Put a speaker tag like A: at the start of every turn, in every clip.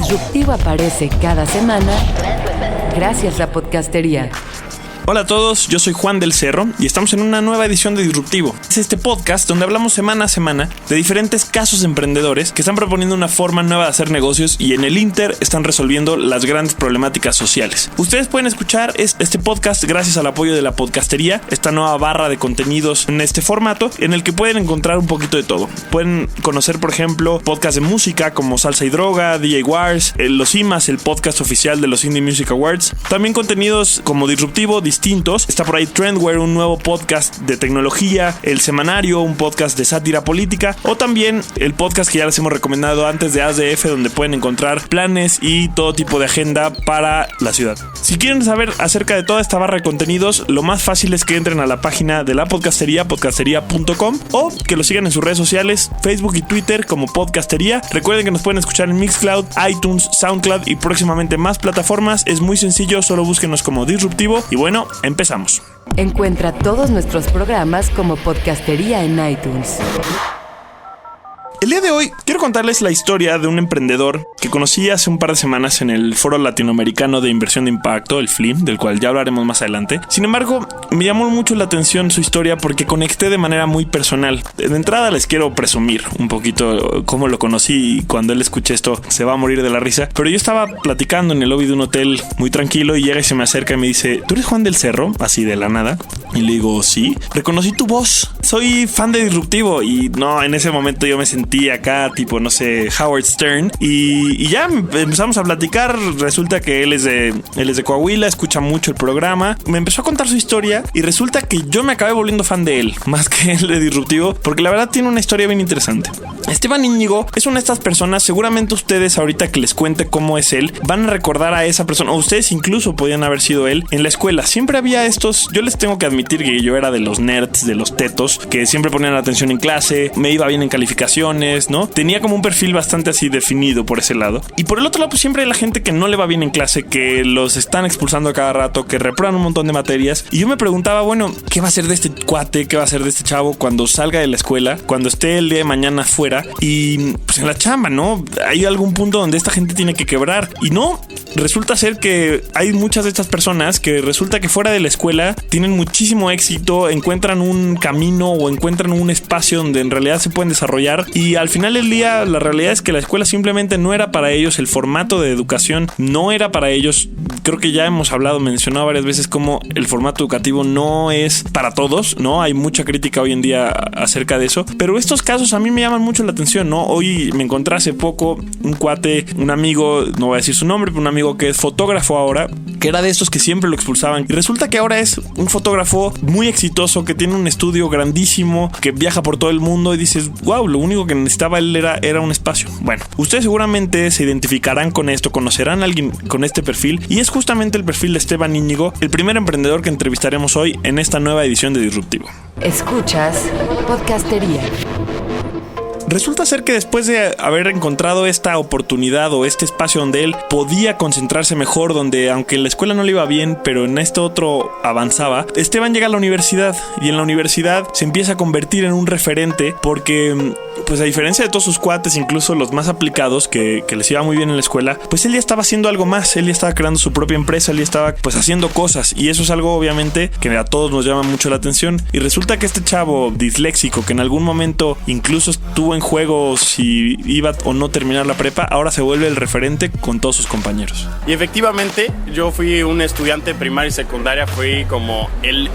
A: Disruptivo aparece cada semana gracias a Podcastería.
B: Hola a todos, yo soy Juan del Cerro y estamos en una nueva edición de Disruptivo. Es este podcast donde hablamos semana a semana de diferentes casos de emprendedores que están proponiendo una forma nueva de hacer negocios y en el Inter están resolviendo las grandes problemáticas sociales. Ustedes pueden escuchar este podcast gracias al apoyo de la Podcastería, esta nueva barra de contenidos en este formato en el que pueden encontrar un poquito de todo. Pueden conocer, por ejemplo, podcasts de música como Salsa y Droga, DJ Wars, Los IMAs, el podcast oficial de los Indie Music Awards. También contenidos como Disruptivo, distintos. Está por ahí Trendware, un nuevo podcast de tecnología, El Semanario, un podcast de sátira política, o también el podcast que ya les hemos recomendado antes de ASDF, donde pueden encontrar planes y todo tipo de agenda para la ciudad. Si quieren saber acerca de toda esta barra de contenidos, lo más fácil es que entren a la página de la Podcastería, podcastería.com, o que lo sigan en sus redes sociales, Facebook y Twitter como Podcastería. Recuerden que nos pueden escuchar en Mixcloud, iTunes, Soundcloud y próximamente más plataformas. Es muy sencillo, solo búsquenos como Disruptivo y bueno, empezamos.
A: Encuentra todos nuestros programas como Podcastería en iTunes.
B: El día de hoy quiero contarles la historia de un emprendedor que conocí hace un par de semanas en el Foro Latinoamericano de Inversión de Impacto, el FLIM, del cual ya hablaremos más adelante. Sin embargo, me llamó mucho la atención su historia porque conecté de manera muy personal. De entrada les quiero presumir un poquito cómo lo conocí y cuando él escuche esto se va a morir de la risa. Pero yo estaba platicando en el lobby de un hotel muy tranquilo y llega y se me acerca y me dice: ¿tú eres Juan del Cerro? Así de la nada. Y le digo: sí. Reconocí tu voz. Soy fan de Disruptivo. Y no, en ese momento yo me sentí acá tipo, no sé, Howard Stern. Y ya empezamos a platicar. Resulta que él es de Coahuila, escucha mucho el programa. Me empezó a contar su historia y resulta que yo me acabé volviendo fan de él, más que él de Disruptivo, porque la verdad tiene una historia bien interesante. Esteban Íñigo es una de estas personas, seguramente ustedes ahorita que les cuente cómo es él, van a recordar a esa persona, o ustedes incluso podían haber sido él en la escuela. Siempre había estos, yo les tengo que admitir que yo era de los nerds, de los tetos, que siempre ponían la atención en clase, me iba bien en calificaciones, ¿no? Tenía como un perfil bastante así definido por ese lado. Y por el otro lado, pues siempre hay la gente que no le va bien en clase, que los están expulsando a cada rato, que reprueban un montón de materias. Y yo me preguntaba, bueno, ¿qué va a hacer de este cuate? ¿Qué va a hacer de este chavo cuando salga de la escuela? Cuando esté el día de mañana fuera y pues en la chamba, ¿no? Hay algún punto donde esta gente tiene que quebrar. Y no, resulta ser que hay muchas de estas personas que resulta que fuera de la escuela tienen muchísimo éxito, encuentran un camino o encuentran un espacio donde en realidad se pueden desarrollar. Y al final del día, la realidad es que la escuela simplemente no era para ellos, el formato de educación no era para ellos. Creo que ya hemos mencionado varias veces cómo el formato educativo no es para todos, ¿no? Hay mucha crítica hoy en día acerca de eso, pero estos casos a mí me llaman mucho la atención, ¿no? Hoy me encontré hace poco un cuate, un amigo, no voy a decir su nombre, pero un amigo que es fotógrafo ahora, que era de estos que siempre lo expulsaban, y resulta que ahora es un fotógrafo muy exitoso, que tiene un estudio grandísimo, que viaja por todo el mundo y dices, wow, lo único que necesitaba él era un espacio. Bueno, ustedes seguramente se identificarán con esto, conocerán a alguien con este perfil, y es justamente el perfil de Esteban Íñigo, el primer emprendedor que entrevistaremos hoy en esta nueva edición de Disruptivo.
A: Escuchas Podcastería.
B: Resulta ser que después de haber encontrado esta oportunidad o este espacio donde él podía concentrarse mejor, donde aunque en la escuela no le iba bien, pero en este otro avanzaba, Esteban llega a la universidad y en la universidad se empieza a convertir en un referente porque, pues a diferencia de todos sus cuates, incluso los más aplicados que les iba muy bien en la escuela, pues él ya estaba haciendo algo más, él ya estaba creando su propia empresa, él ya estaba pues haciendo cosas y eso es algo obviamente que a todos nos llama mucho la atención. Y resulta que este chavo disléxico que en algún momento incluso estuvo en juego si iba o no terminar la prepa, ahora se vuelve el referente con todos sus compañeros.
C: Y efectivamente, yo fui un estudiante primaria y secundaria, fui como el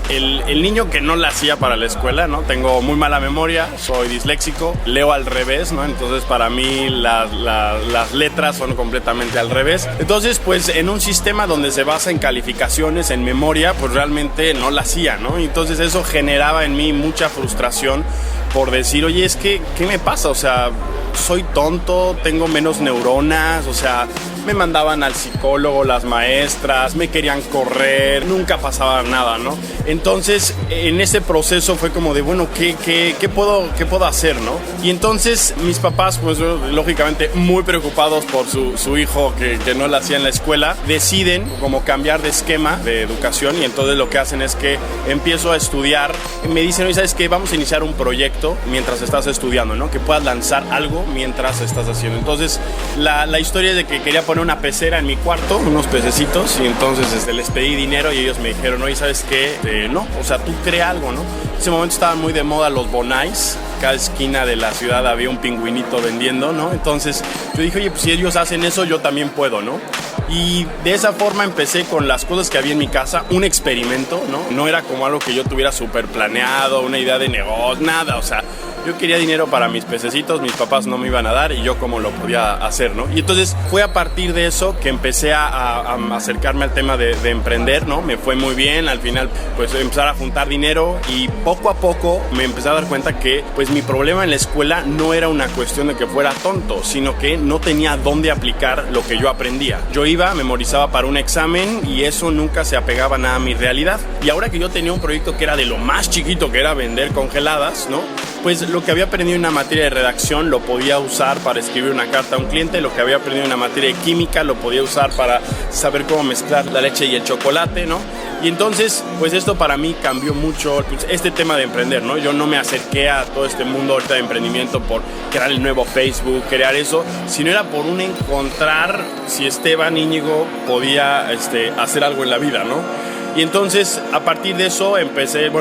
C: niño que no la hacía para la escuela, ¿no? Tengo muy mala memoria, soy disléxico, leo al revés, ¿no? Entonces para mí las letras son completamente al revés. Entonces, pues en un sistema donde se basa en calificaciones, en memoria, pues realmente no la hacía, ¿no? Entonces eso generaba en mí mucha frustración por decir, oye, es que, ¿qué me pasa? O sea, soy tonto, tengo menos neuronas, o sea, me mandaban al psicólogo, las maestras, me querían correr, nunca pasaba nada, ¿no? Entonces, en ese proceso fue como de, bueno, ¿qué puedo hacer, no? Y entonces mis papás, pues lógicamente muy preocupados por su hijo que no le hacía en la escuela, deciden como cambiar de esquema de educación, y entonces lo que hacen es que empiezo a estudiar. Me dicen, oye, ¿sabes qué? Vamos a iniciar un proyecto mientras estás estudiando, ¿no? Que puedas lanzar algo mientras estás haciendo. Entonces, la historia es de que quería poner una pecera en mi cuarto, unos pececitos, y entonces les pedí dinero y ellos me dijeron, oye, ¿sabes qué? No, o sea, tú crea algo, ¿no? En ese momento estaban muy de moda los bonais. Cada esquina de la ciudad había un pingüinito vendiendo, ¿no? Entonces yo dije, oye, pues si ellos hacen eso, yo también puedo, ¿no? Y de esa forma empecé con las cosas que había en mi casa, un experimento, ¿no? No era como algo que yo tuviera súper planeado, una idea de negocio, nada, o sea, yo quería dinero para mis pececitos, mis papás no me iban a dar y yo cómo lo podía hacer, ¿no? Y entonces fue a partir de eso que empecé a acercarme al tema de emprender, ¿no? Me fue muy bien, al final pues empezar a juntar dinero y poco a poco me empecé a dar cuenta que pues mi problema en la escuela no era una cuestión de que fuera tonto, sino que no tenía dónde aplicar lo que yo aprendía. Yo iba, memorizaba para un examen y eso nunca se apegaba nada a mi realidad. Y ahora que yo tenía un proyecto que era de lo más chiquito, que era vender congeladas, ¿no? Pues lo que había aprendido en una materia de redacción lo podía usar para escribir una carta a un cliente, lo que había aprendido en una materia de química lo podía usar para saber cómo mezclar la leche y el chocolate, ¿no? Y entonces, pues esto para mí cambió mucho, pues, este tema de emprender, ¿no? Yo no me acerqué a todo este mundo ahorita de emprendimiento por crear el nuevo Facebook, crear eso, sino era por encontrar si Esteban Íñigo podía hacer algo en la vida, ¿no? Y entonces, a partir de eso, empecé,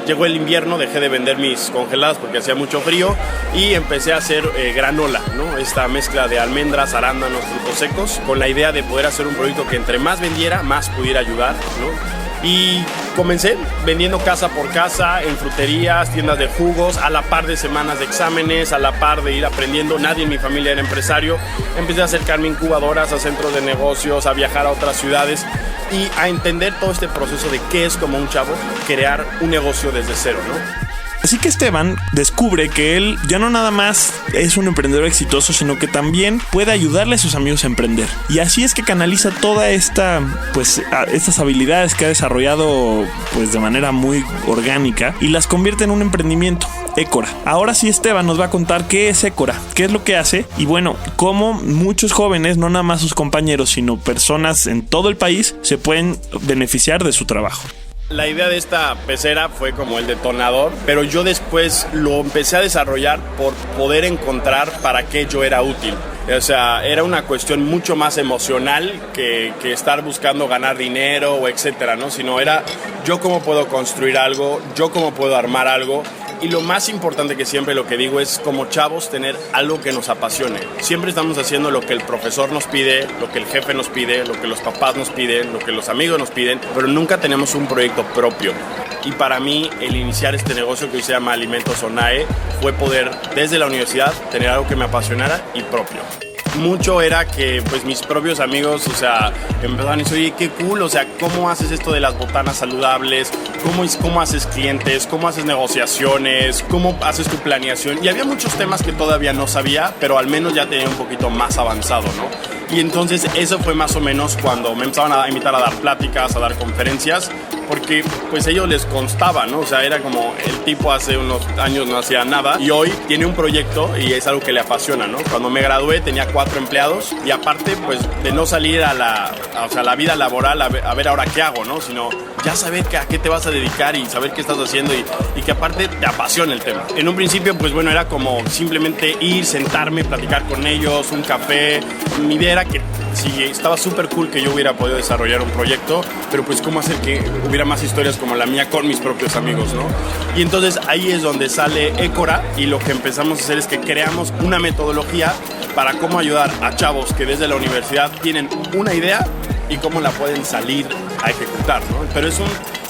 C: llegó el invierno, dejé de vender mis congeladas porque hacía mucho frío y empecé a hacer granola, ¿no? Esta mezcla de almendras, arándanos, frutos secos, con la idea de poder hacer un producto que entre más vendiera, más pudiera ayudar, ¿no? Y comencé vendiendo casa por casa, en fruterías, tiendas de jugos, a la par de semanas de exámenes, a la par de ir aprendiendo. Nadie en mi familia era empresario. Empecé a acercarme a incubadoras, a centros de negocios, a viajar a otras ciudades y a entender todo este proceso de qué es como un chavo crear un negocio desde cero, ¿no?
B: Así que Esteban descubre que él ya no nada más es un emprendedor exitoso, sino que también puede ayudarle a sus amigos a emprender. Y así es que canaliza toda estas habilidades que ha desarrollado pues de manera muy orgánica y las convierte en un emprendimiento. Écora. Ahora sí, Esteban nos va a contar qué es Écora, qué es lo que hace y bueno, cómo muchos jóvenes, no nada más sus compañeros, sino personas en todo el país se pueden beneficiar de su trabajo.
C: La idea de esta pecera fue como el detonador, pero yo después lo empecé a desarrollar por poder encontrar para qué yo era útil. O sea, era una cuestión mucho más emocional que estar buscando ganar dinero o etcétera, ¿no? Sino era yo cómo puedo construir algo, yo cómo puedo armar algo. Y lo más importante que siempre lo que digo es como chavos tener algo que nos apasione. Siempre estamos haciendo lo que el profesor nos pide, lo que el jefe nos pide, lo que los papás nos piden, lo que los amigos nos piden, pero nunca tenemos un proyecto propio. Y para mí el iniciar este negocio que hoy se llama Alimentos Onae fue poder desde la universidad tener algo que me apasionara y propio. Mucho era que pues mis propios amigos, o sea, empezaban a decir, oye, qué cool, o sea, ¿cómo haces esto de las botanas saludables? ¿Cómo haces clientes? ¿Cómo haces negociaciones? ¿Cómo haces tu planeación? Y había muchos temas que todavía no sabía, pero al menos ya tenía un poquito más avanzado, ¿no? Y entonces eso fue más o menos cuando me empezaban a invitar a dar pláticas, a dar conferencias, porque pues a ellos les constaba, ¿no? O sea, era como el tipo hace unos años no hacía nada y hoy tiene un proyecto y es algo que le apasiona, ¿no? Cuando me gradué tenía 4 empleados y aparte pues de no salir a la vida laboral a ver ahora qué hago, ¿no? Sino ya saber a qué te vas a dedicar y saber qué estás haciendo y que aparte te apasiona el tema. En un principio pues bueno, era como simplemente ir, sentarme, platicar con ellos, un café. Mi idea era que sí, estaba súper cool que yo hubiera podido desarrollar un proyecto, pero pues cómo hacer que hubiera más historias como la mía con mis propios amigos, ¿no? Y entonces ahí es donde sale Écora y lo que empezamos a hacer es que creamos una metodología para cómo ayudar a chavos que desde la universidad tienen una idea y cómo la pueden salir a ejecutar, ¿no? Pero es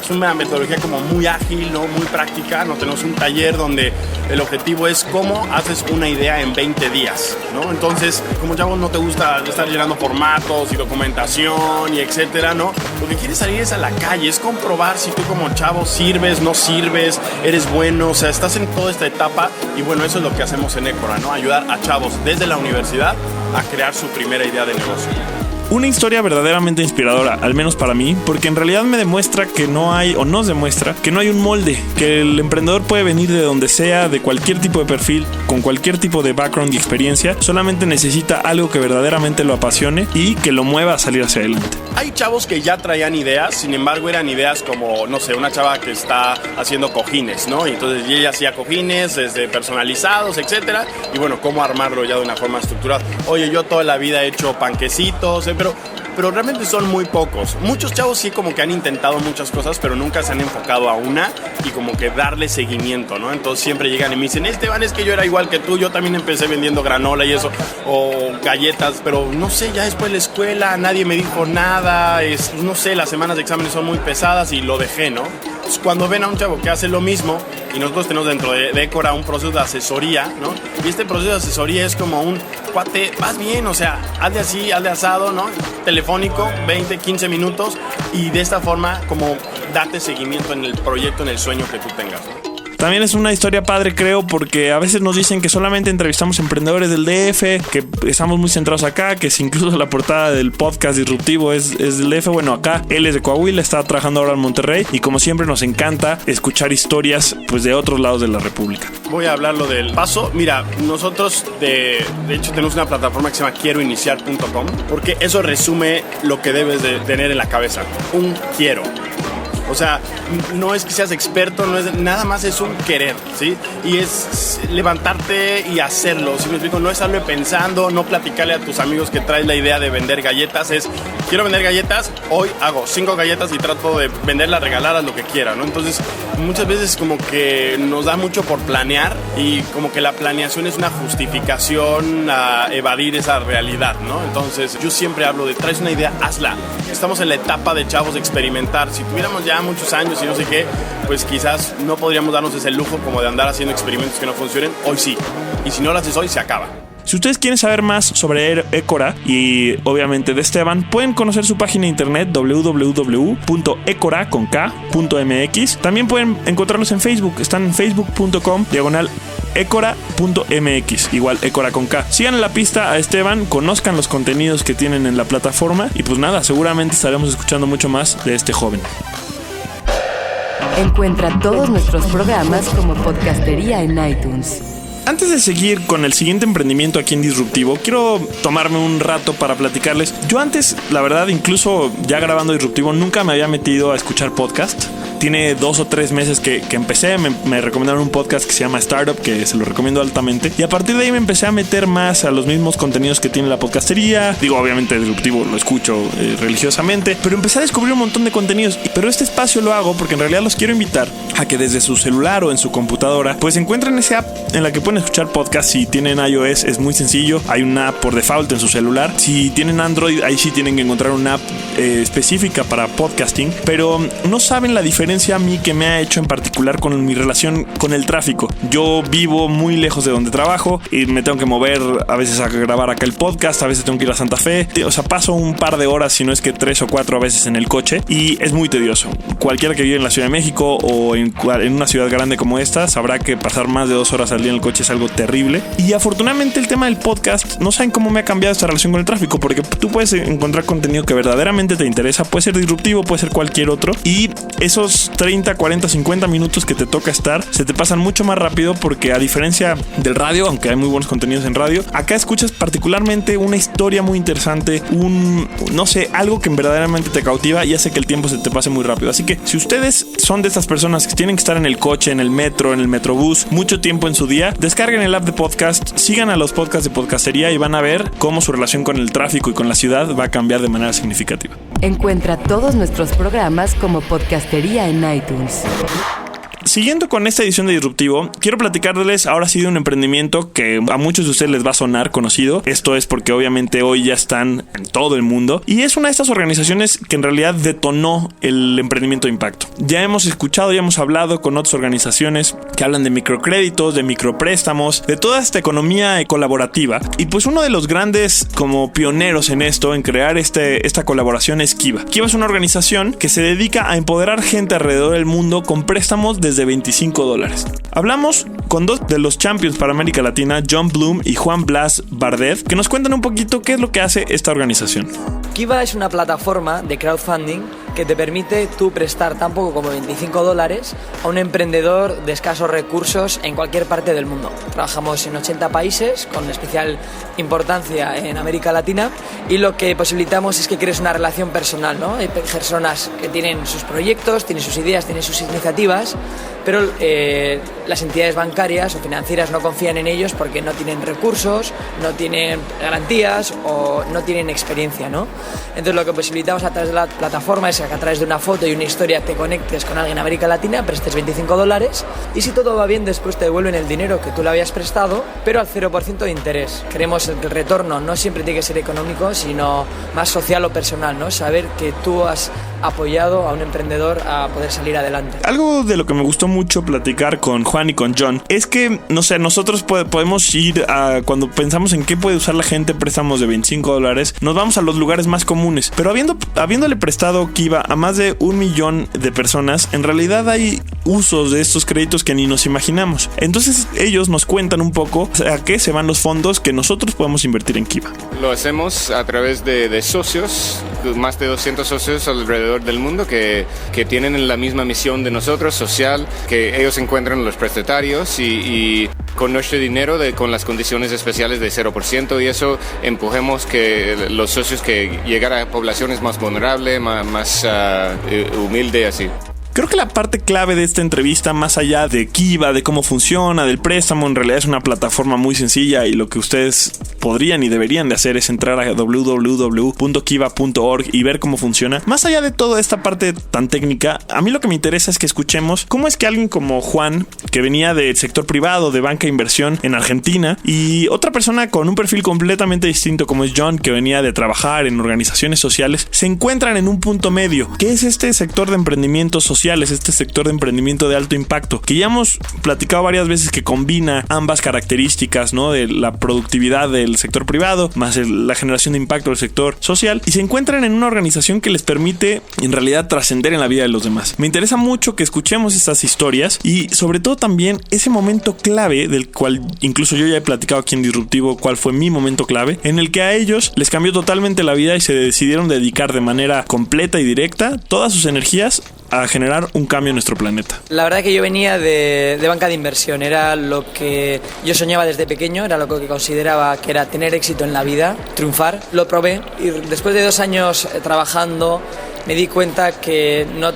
C: Es una metodología como muy ágil, ¿no? Muy práctica, ¿no? Tenemos un taller donde el objetivo es cómo haces una idea en 20 días, ¿no? Entonces, como chavo no te gusta estar llenando formatos y documentación y etcétera, ¿no? Lo que quieres salir es a la calle, es comprobar si tú como chavo sirves, no sirves, eres bueno, o sea, estás en toda esta etapa y bueno, eso es lo que hacemos en Ecora, ¿no? Ayudar a chavos desde la universidad a crear su primera idea de negocio.
B: Una historia verdaderamente inspiradora, al menos para mí, porque en realidad me demuestra que no hay, o nos demuestra, que no hay un molde, que el emprendedor puede venir de donde sea, de cualquier tipo de perfil, con cualquier tipo de background y experiencia, solamente necesita algo que verdaderamente lo apasione y que lo mueva a salir hacia adelante.
C: Hay chavos que ya traían ideas, sin embargo eran ideas como, no sé, una chava que está haciendo cojines, ¿no? Y entonces ella hacía cojines desde personalizados, etcétera, y bueno, cómo armarlo ya de una forma estructurada. Oye, yo toda la vida he hecho panquecitos, pero realmente son muy pocos. Muchos chavos sí como que han intentado muchas cosas, pero nunca se han enfocado a una y como que darle seguimiento, ¿no? Entonces siempre llegan y me dicen, Esteban, es que yo era igual que tú, yo también empecé vendiendo granola y eso, o galletas, pero no sé, ya después de la escuela nadie me dijo nada, no sé, las semanas de exámenes son muy pesadas y lo dejé, ¿no? Entonces, cuando ven a un chavo que hace lo mismo, y nosotros tenemos dentro de Ecora un proceso de asesoría, ¿no? Y este proceso de asesoría es como un cuate, vas bien, o sea, hazle así, hazle asado, ¿no? Telefónico, 20, 15 minutos, y de esta forma como date seguimiento en el proyecto, en el sueño que tú tengas, ¿no?
B: También es una historia padre, creo, porque a veces nos dicen que solamente entrevistamos emprendedores del DF, que estamos muy centrados acá, que si incluso la portada del podcast disruptivo es del DF. Bueno, acá él es de Coahuila, está trabajando ahora en Monterrey y como siempre nos encanta escuchar historias pues de otros lados de la República.
C: Voy a hablar lo del paso. Mira, nosotros de hecho tenemos una plataforma que se llama quieroiniciar.com porque eso resume lo que debes de tener en la cabeza. Un quiero. O sea, no es que seas experto, no es, nada más es un querer, ¿sí? Y es levantarte y hacerlo, ¿sí me explico? No es estarlo pensando, no platicarle a tus amigos que traes la idea de vender galletas, es, quiero vender galletas, hoy hago 5 galletas y trato de venderlas, regalarlas, lo que quiera, ¿no? Entonces, muchas veces como que nos da mucho por planear y como que la planeación es una justificación a evadir esa realidad, ¿no? Entonces, yo siempre hablo de, traes una idea, hazla. Estamos en la etapa de chavos de experimentar. Si tuviéramos ya muchos años y no sé qué, pues quizás no podríamos darnos ese lujo como de andar haciendo experimentos que no funcionen. Hoy sí. Y si no lo haces hoy, se acaba.
B: Si ustedes quieren saber más sobre Ecora y obviamente de Esteban, pueden conocer su página de internet www.ecora.mx. También pueden encontrarlos en Facebook. Están en facebook.com/ecora.mx. Igual Ecora con K. Sigan la pista a Esteban, conozcan los contenidos que tienen en la plataforma y pues nada, seguramente estaremos escuchando mucho más de este joven.
A: Encuentra todos nuestros programas como Podcastería en iTunes.
B: Antes de seguir con el siguiente emprendimiento aquí en Disruptivo, quiero tomarme un rato para platicarles. Yo antes, la verdad, incluso ya grabando Disruptivo, nunca me había metido a escuchar podcast. Tiene 2 o 3 meses que empecé, me recomendaron un podcast que se llama Startup, que se lo recomiendo altamente. Y a partir de ahí me empecé a meter más a los mismos contenidos que tiene la podcastería. Digo, obviamente Disruptivo lo escucho religiosamente, pero empecé a descubrir un montón de contenidos. Pero este espacio lo hago porque en realidad los quiero invitar a que desde su celular o en su computadora, pues encuentren ese app en la que pueden escuchar podcast. Si tienen iOS es muy sencillo, hay una app por default en su celular. Si tienen Android, ahí sí tienen que encontrar una app específica para podcasting, pero no saben la diferencia a mí que me ha hecho en particular con mi relación con el tráfico. Yo vivo muy lejos de donde trabajo y me tengo que mover a veces a grabar acá el podcast, a veces tengo que ir a Santa Fe, o sea, paso un par de horas, si no es que 3 o 4 a veces en el coche y es muy tedioso. Cualquiera que vive en la Ciudad de México o en una ciudad grande como esta sabrá que pasar más de 2 horas al día en el coche es algo terrible. Y afortunadamente el tema del podcast, no saben cómo me ha cambiado esta relación con el tráfico, porque tú puedes encontrar contenido que verdaderamente te interesa, puede ser disruptivo, puede ser cualquier otro, y esos 30, 40, 50 minutos que te toca estar se te pasan mucho más rápido, porque a diferencia del radio, aunque hay muy buenos contenidos en radio, acá escuchas particularmente una historia muy interesante, no sé, algo que verdaderamente te cautiva y hace que el tiempo se te pase muy rápido. Así que si ustedes son de estas personas que tienen que estar en el coche, en el metro, en el metrobús mucho tiempo en su día, descarguen el app de podcast, sigan a los podcasts de podcastería y van a ver cómo su relación con el tráfico y con la ciudad va a cambiar de manera significativa.
A: Encuentra todos nuestros programas como Podcastería en iTunes.
B: siguiendo con esta edición de Disruptivo, quiero platicarles ahora sí de un emprendimiento que a muchos de ustedes les va a sonar conocido. Esto es porque obviamente hoy ya están en todo el mundo y es una de estas organizaciones que en realidad detonó el emprendimiento de impacto. Ya hemos escuchado, ya hemos hablado con otras organizaciones que hablan de microcréditos, de micropréstamos, de toda esta economía colaborativa. Y pues uno de los grandes como pioneros en esto, en crear esta colaboración es Kiva. Kiva es una organización que se dedica a empoderar gente alrededor del mundo con préstamos desde $25. Hablamos con dos de los champions para América Latina, John Bloom y Juan Blas Bardet, que nos cuentan un poquito qué es lo que hace esta organización.
D: Kiva es una plataforma de crowdfunding que te permite tú prestar tan poco como $25 a un emprendedor de escasos recursos en cualquier parte del mundo. Trabajamos en 80 países, con especial importancia en América Latina, y lo que posibilitamos es que crees una relación personal, ¿no? Hay personas que tienen sus proyectos, tienen sus ideas, tienen sus iniciativas, pero las entidades bancarias o financieras no confían en ellos porque no tienen recursos, no tienen garantías o no tienen experiencia, ¿no? Entonces lo que posibilitamos a través de la plataforma es que a través de una foto y una historia te conectes con alguien en América Latina, prestes $25 y si todo va bien después te devuelven el dinero que tú le habías prestado, pero al 0% de interés. Queremos que el retorno no siempre tiene que ser económico, sino más social o personal, ¿no? Saber que tú has apoyado a un emprendedor a poder salir adelante.
B: Algo de lo que me gustó mucho platicar con Juan y con John es que, no sé, nosotros podemos ir a, cuando pensamos en qué puede usar la gente préstamos de $25, nos vamos a los lugares más comunes, pero habiéndole prestado Kiva a más de 1 millón de personas, en realidad hay usos de estos créditos que ni nos imaginamos. Entonces ellos nos cuentan un poco a qué se van los fondos que nosotros podemos invertir en Kiva.
E: Lo hacemos a través de socios, más de 200 socios alrededor del mundo que tienen la misma misión de nosotros, social, que ellos encuentran los prestatarios y con nuestro dinero con las condiciones especiales de 0%, y eso empujemos que los socios que llegar a poblaciones más vulnerables, más humilde, así.
B: Creo que la parte clave de esta entrevista, más allá de Kiva, de cómo funciona, del préstamo, en realidad es una plataforma muy sencilla y lo que ustedes podrían y deberían de hacer es entrar a www.kiva.org y ver cómo funciona. Más allá de toda esta parte tan técnica, a mí lo que me interesa es que escuchemos cómo es que alguien como Juan, que venía del sector privado, de banca de inversión en Argentina, y otra persona con un perfil completamente distinto como es John, que venía de trabajar en organizaciones sociales, se encuentran en un punto medio, que es este sector de emprendimiento social, es este sector de emprendimiento de alto impacto, que ya hemos platicado varias veces que combina ambas características, ¿no? De la productividad del sector privado más la generación de impacto del sector social, y se encuentran en una organización que les permite en realidad trascender en la vida de los demás. Me interesa mucho que escuchemos estas historias y sobre todo también ese momento clave del cual incluso yo ya he platicado aquí en Disruptivo cuál fue mi momento clave, en el que a ellos les cambió totalmente la vida y se decidieron dedicar de manera completa y directa todas sus energías a generar un cambio en nuestro planeta.
D: La verdad que yo venía de banca de inversión, era lo que yo soñaba desde pequeño, era lo que consideraba que era tener éxito en la vida, triunfar. Lo probé y después de 2 años trabajando me di cuenta que no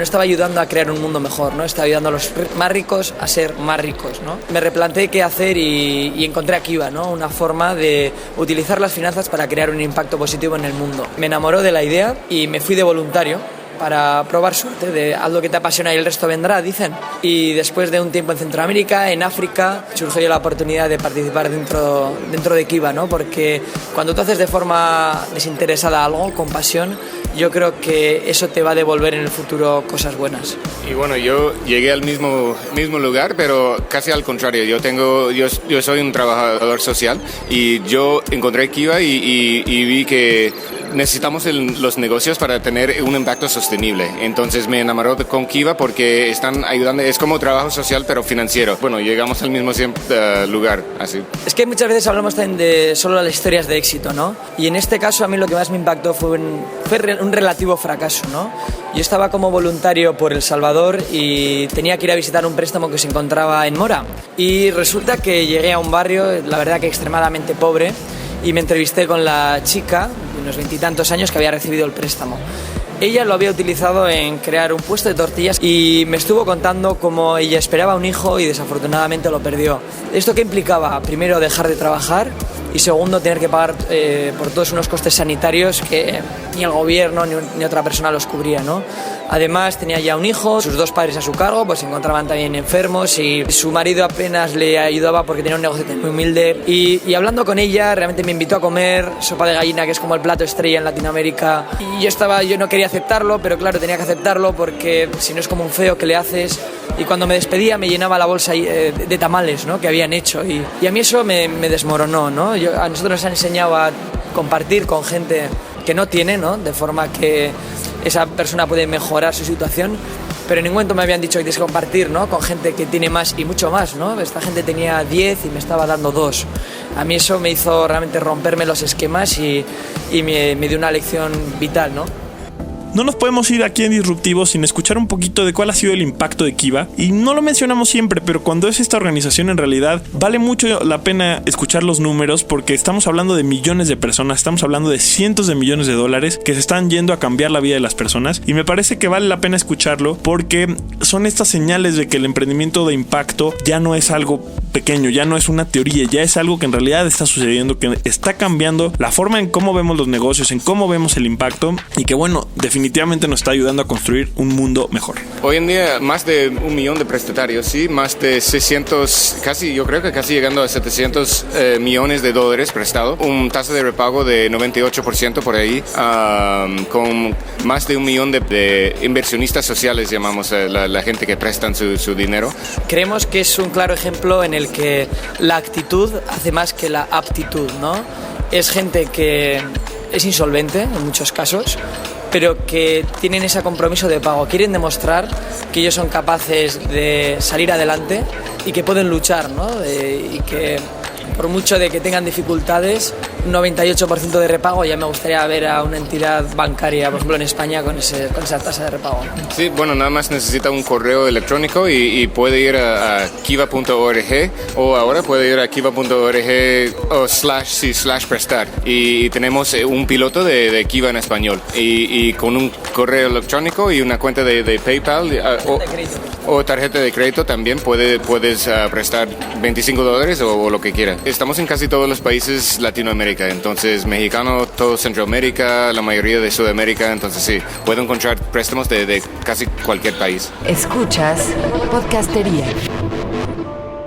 D: estaba ayudando a crear un mundo mejor, ¿no? Estaba ayudando a los más ricos a ser más ricos, ¿no? Me replanteé qué hacer y encontré a Kiva, ¿no? Una forma de utilizar las finanzas para crear un impacto positivo en el mundo. Me enamoró de la idea y me fui de voluntario para probar suerte, de haz lo que te apasiona y el resto vendrá, dicen. Y después de un tiempo en Centroamérica, en África, surgió la oportunidad de participar dentro de Kiva, ¿no? Porque cuando tú haces de forma desinteresada algo, con pasión, yo creo que eso te va a devolver en el futuro cosas buenas.
E: Y bueno, yo llegué al mismo lugar, pero casi al contrario. Yo soy un trabajador social y yo encontré Kiva y vi que necesitamos los negocios para tener un impacto sostenible. Entonces me enamoró con Kiva porque están ayudando, es como trabajo social pero financiero. Bueno, llegamos al mismo lugar, así. Es
D: que muchas veces hablamos también de solo las historias de éxito, ¿no? Y en este caso a mí lo que más me impactó fue un relativo fracaso, ¿no? Yo estaba como voluntario por El Salvador y tenía que ir a visitar un préstamo que se encontraba en Mora. Y resulta que llegué a un barrio, la verdad que extremadamente pobre, y me entrevisté con la chica, de unos 20 y tantos años, que había recibido el préstamo. Ella lo había utilizado en crear un puesto de tortillas y me estuvo contando cómo ella esperaba un hijo y desafortunadamente lo perdió. ¿Esto qué implicaba? Primero, dejar de trabajar y segundo, tener que pagar por todos unos costes sanitarios que ni el gobierno ni otra persona los cubría, ¿no? Además tenía ya un hijo, sus 2 padres a su cargo pues se encontraban también enfermos y su marido apenas le ayudaba porque tenía un negocio muy humilde y hablando con ella realmente me invitó a comer sopa de gallina, que es como el plato estrella en Latinoamérica, y yo no quería aceptarlo, pero claro, tenía que aceptarlo porque si no es como un feo que le haces, y cuando me despedía me llenaba la bolsa de tamales, ¿no?, que habían hecho y a mí eso me desmoronó, ¿no? A nosotros nos han enseñado a compartir con gente que no tiene, ¿no?, de forma que esa persona puede mejorar su situación, pero en ningún momento me habían dicho que tienes que compartir, ¿no?, con gente que tiene más y mucho más, ¿no? Esta gente tenía 10 y me estaba dando 2. A mí eso me hizo realmente romperme los esquemas y me dio una lección vital, ¿no?
B: No nos podemos ir aquí en Disruptivo sin escuchar un poquito de cuál ha sido el impacto de Kiva. Y no lo mencionamos siempre, pero cuando es esta organización en realidad vale mucho la pena escuchar los números, porque estamos hablando de millones de personas, estamos hablando de cientos de millones de dólares que se están yendo a cambiar la vida de las personas. Y me parece que vale la pena escucharlo porque son estas señales de que el emprendimiento de impacto ya no es algo pequeño, ya no es una teoría, ya es algo que en realidad está sucediendo, que está cambiando la forma en cómo vemos los negocios, en cómo vemos el impacto, y que bueno, definitivamente nos está ayudando a construir un mundo mejor.
E: Hoy en día más de 1 millón de prestatarios, sí, más de 600, yo creo que casi llegando a 700 millones de dólares prestado, un tasa de repago de 98% por ahí, con más de 1 millón de inversionistas sociales, llamamos la gente que prestan su dinero.
D: Creemos que es un claro ejemplo en el que la actitud hace más que la aptitud, ¿no? Es gente que es insolvente en muchos casos, pero que tienen ese compromiso de pago. Quieren demostrar que ellos son capaces de salir adelante y que pueden luchar, ¿no? Y que por mucho de que tengan dificultades, un 98% de repago, ya me gustaría ver a una entidad bancaria, por ejemplo en España, con esa tasa de repago.
E: Sí, bueno, nada más necesita un correo electrónico y puede ir a kiva.org, o ahora puede ir a kiva.org o /prestar, y tenemos un piloto de Kiva en español, y con un correo electrónico y una cuenta de PayPal o tarjeta de crédito también puedes prestar $25 o lo que quieras. Estamos en casi todos los países Latinoamérica, entonces mexicano, todo Centroamérica, la mayoría de Sudamérica, entonces sí, puedo encontrar préstamos de casi cualquier país.
A: Escuchas Podcastería.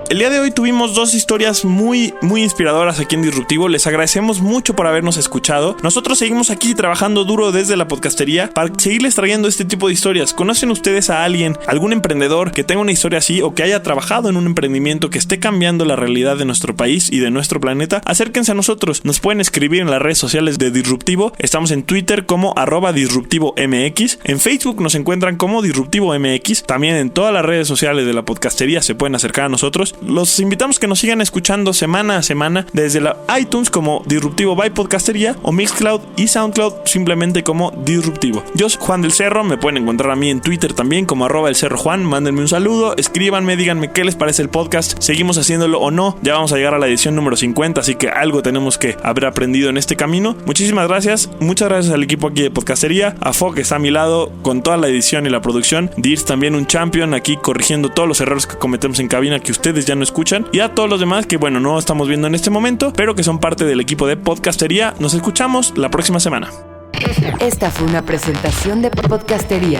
B: El día de hoy tuvimos 2 historias muy inspiradoras aquí en Disruptivo. Les agradecemos mucho por habernos escuchado. Nosotros seguimos aquí trabajando duro desde la podcastería para seguirles trayendo este tipo de historias. ¿Conocen ustedes a alguien, algún emprendedor que tenga una historia así o que haya trabajado en un emprendimiento que esté cambiando la realidad de nuestro país y de nuestro planeta? Acérquense a nosotros. Nos pueden escribir en las redes sociales de Disruptivo. Estamos en Twitter como @DisruptivoMX. En Facebook nos encuentran como DisruptivoMX. También en todas las redes sociales de la podcastería se pueden acercar a nosotros. Los invitamos que nos sigan escuchando semana a semana desde la iTunes como Disruptivo by Podcastería, o Mixcloud y Soundcloud simplemente como Disruptivo. Yo soy Juan del Cerro, me pueden encontrar a mí en Twitter también como @elcerrojuan. Mándenme un saludo, escríbanme, díganme qué les parece el podcast, seguimos haciéndolo o no. Ya vamos a llegar a la edición número 50, así que algo tenemos que haber aprendido en este camino. Muchísimas gracias, muchas gracias al equipo aquí de Podcastería, a Fo, que está a mi lado con toda la edición y la producción, Dirs también un champion aquí corrigiendo todos los errores que cometemos en cabina que ustedes ya no escuchan, y a todos los demás que bueno, no estamos viendo en este momento, pero que son parte del equipo de Podcastería. Nos escuchamos la próxima semana.
A: Esta fue una presentación de Podcastería.